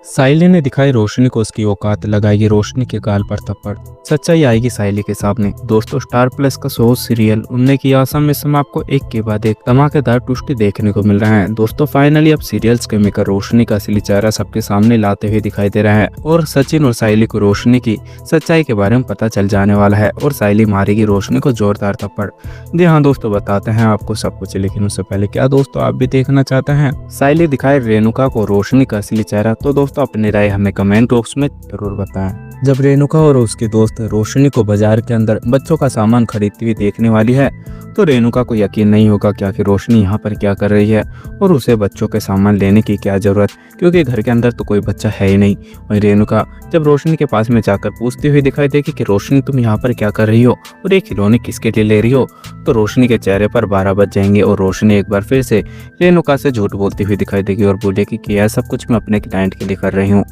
साइली ने दिखाई रोशनी को उसकी औकात, लगाई रोशनी के गाल पर थप्पड़। सच्चाई आएगी साइली के सामने। दोस्तों, स्टार प्लस का शो सीरियल उन्ने की आसाम में समय आपको एक के बाद एक धमाकेदार ट्विस्ट देखने को मिल रहा है। दोस्तों, फाइनली अब सीरियल्स के मेकर रोशनी का असली चेहरा सबके सामने लाते हुए दिखाई दे रहा है और सचिन और साइली को रोशनी की सच्चाई के बारे में पता चल जाने वाला है और साइली मारेगी रोशनी को जोरदार थप्पड़। जी हाँ दोस्तों, बताते हैं आपको सब कुछ, लेकिन उससे पहले क्या दोस्तों आप भी देखना चाहते हैं साइली दिखाए रेणुका को रोशनी का असली चेहरा? तो दोस्तों अपनी राय हमें कमेंट बॉक्स में जरूर बताएं। जब रेणुका और उसके दोस्त रोशनी को बाजार के अंदर बच्चों का सामान खरीदती हुई देखने वाली है तो रेणुका को यकीन नहीं होगा कि आखिर रोशनी यहाँ पर क्या कर रही है और उसे बच्चों के सामान लेने की क्या जरूरत, क्योंकि घर के अंदर तो कोई बच्चा है ही नहीं। वहीं रेणुका जब रोशनी के पास में जाकर पूछती हुई दिखाई देगी कि रोशनी तुम यहाँ पर क्या कर रही हो और ये खिलौने किसके लिए ले रही हो, तो रोशनी के चेहरे पर 12 बज जाएंगे और रोशनी एक बार फिर से रेणुका से झूठ बोलती हुई दिखाई देगी और बोलेगी कि यह सब कुछ मैं अपने क्लाइंट के लिए कर रही हूँ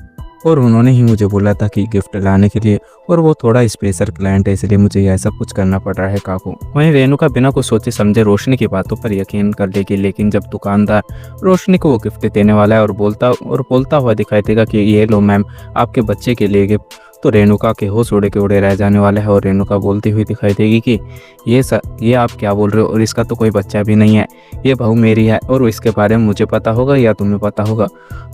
और उन्होंने ही मुझे बोला था कि गिफ्ट लाने के लिए और वो थोड़ा स्पेशल क्लाइंट है, इसलिए मुझे यह सब कुछ करना पड़ रहा है काकू। वहीं रेणुका बिना कुछ सोचे समझे रोशनी की बातों पर यकीन कर लेगी, लेकिन जब दुकानदार रोशनी को वो गिफ्ट देने वाला है और बोलता हुआ दिखाई देगा कि ये लो मैम आपके बच्चे के लिए गिफ्ट, तो रेणुका के होश उड़े के उड़े रह जाने वाला है और रेणुका बोलती हुई दिखाई देगी कि ये आप क्या बोल रहे हो और इसका तो कोई बच्चा भी नहीं है, ये बहू मेरी है और इसके बारे में मुझे पता होगा या तुम्हें पता होगा।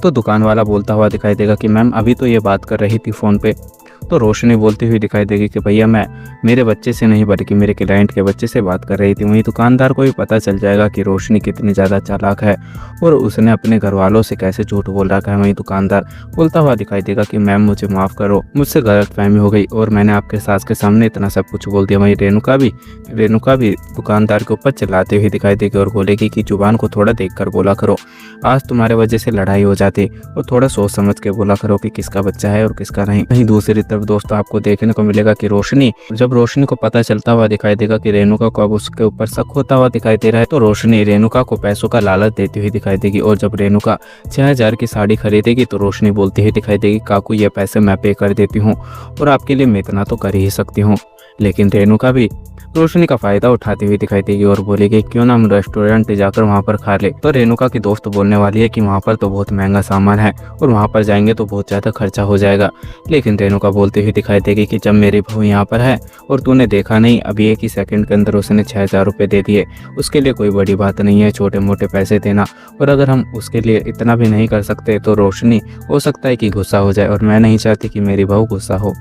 तो दुकान वाला बोलता हुआ दिखाई देगा कि मैम अभी तो ये बात कर रही थी फ़ोन पे। तो रोशनी बोलती हुई दिखाई देगी कि भैया मैं मेरे बच्चे से नहीं बल्कि मेरे क्लाइंट के बच्चे से बात कर रही थी। वहीं दुकानदार को भी पता चल जाएगा कि रोशनी कितनी ज़्यादा चालाक है और उसने अपने घर वालों से कैसे झूठ बोल रखा है। वहीं दुकानदार बोलता हुआ दिखाई देगा कि मैम मुझे माफ़ करो, मुझसे गलतफहमी हो गई और मैंने आपके सास के सामने इतना सब कुछ बोल दिया। वहीं रेणुका भी दुकानदार के ऊपर चिल्लाते हुए दिखाई देगी और बोलेगी कि जुबान को थोड़ा देख कर बोला करो, आज तुम्हारे वजह से लड़ाई हो जाती और थोड़ा सोच समझ के बोला करो कि किसका बच्चा है और किसका नहीं। वहीं दूसरी तरफ दोस्तों आपको देखने को मिलेगा कि रोशनी को पता चलता हुआ दिखाई देगा कि रेणुका को अब उसके ऊपर शक होता हुआ दिखाई दे रहा है, तो रोशनी रेणुका को पैसों का लालच देती हुई दिखाई देगी और जब रेणुका 6000 की साड़ी खरीदेगी तो रोशनी बोलती हुई दिखाई देगी काकू ये पैसे मैं पे कर देती हूँ और आपके लिए मैं इतना तो कर ही सकती हूँ। लेकिन रेणुका भी रोशनी का फायदा उठाती हुई दिखाई देगी और बोलेगी क्यों ना हम रेस्टोरेंट जाकर वहां पर खा ले। तो रेणुका की दोस्त बोलने वाली है कि वहां पर तो बहुत महंगा सामान है और वहां पर जाएंगे तो बहुत ज़्यादा खर्चा हो जाएगा। लेकिन रेणुका बोलती हुई दिखाई देगी कि जब मेरी बहू यहाँ पर है और तूने देखा नहीं अभी एक ही सेकंड के अंदर उसने 6000 रुपये दे दिए, उसके लिए कोई बड़ी बात नहीं है छोटे मोटे पैसे देना, और अगर हम उसके लिए इतना भी नहीं कर सकते तो रोशनी हो सकता है कि गुस्सा हो जाए और मैं नहीं चाहती कि मेरी बहू गुस्सा हो।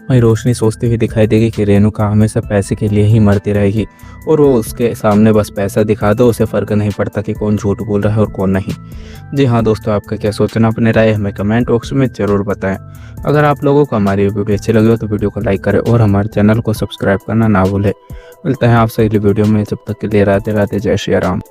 वहीं रोशनी सोचती हुई दिखाई देगी कि रेणुका हमेशा पैसे के लिए ही मरती रहेगी और वो उसके सामने बस पैसा दिखा दो, उसे फ़र्क नहीं पड़ता कि कौन झूठ बोल रहा है और कौन नहीं। जी हाँ दोस्तों, आपका क्या सोचना, अपने राय हमें कमेंट बॉक्स में ज़रूर बताएं। अगर आप लोगों को हमारी वीडियो अच्छी लगी हो तो वीडियो को लाइक करें और हमारे चैनल को सब्सक्राइब करना ना भूलें। मिलते हैं आपसे अगली वीडियो में, जब तक के लिए राधे राधे, जय श्री राम।